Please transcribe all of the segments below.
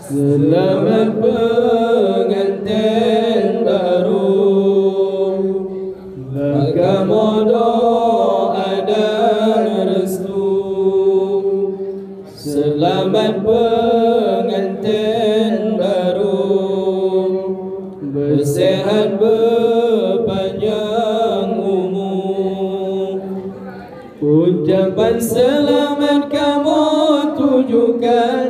Selamat pengantin baru, agama doa dan restu. Selamat pengantin baru, bersehat berpanjang umur. Ucapan selamat kamu tujukan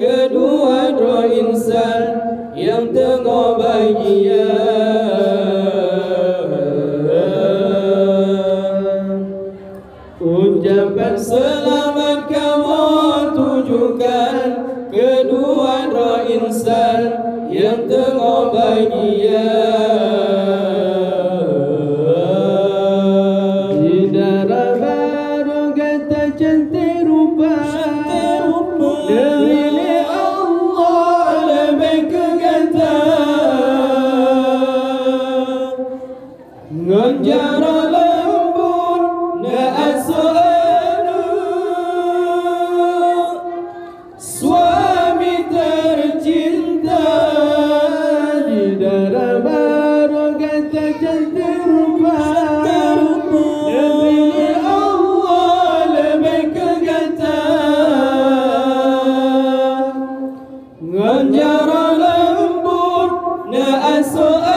kedua roh insan yang tengah bahagia. Ucapan selamat kamu tujukan kedua roh insan yang tengah bahagia. Di darah baru kata cantik rupa, dari Nganjara lembut naasanu, suami tercinta. Di darah baru kata cantik rupa, demi Allah lebih kegata. Nganjara lembut naasanu,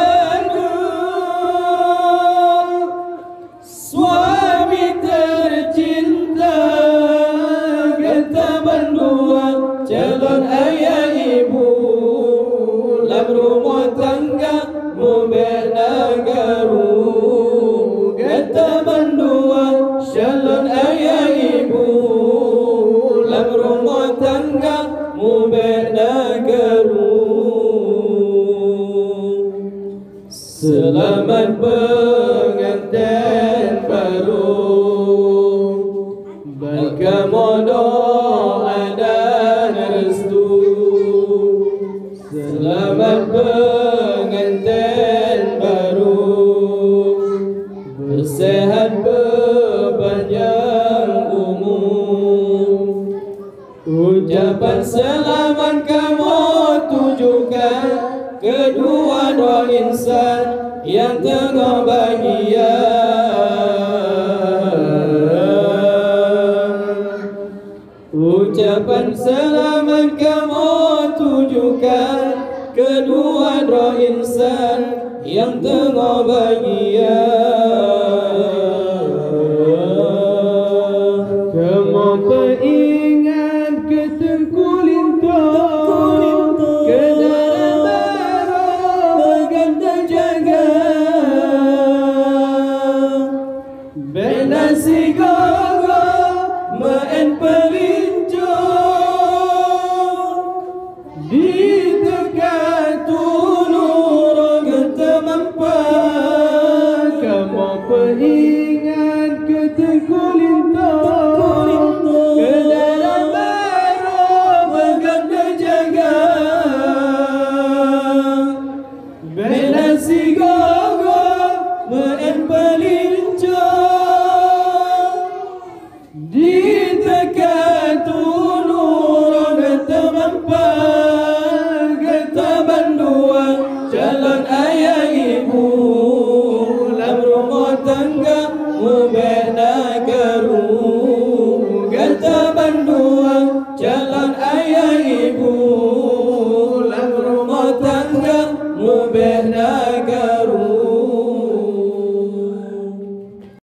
calon ayah ibu, lam rumah tangga membina garu. Kata bandua calon ayah ibu, lam rumah tangga membina garu. Selamat pengantin baru, berkamu doa dan restu. Selamat pengantin baru, bersehat berpanjang umur. Ucapan selamat kamu tujukan kedua roh insan yang tengah bahagia. Ucapan selamat kamu tujukan kedua roh insan yang tengah bahagia.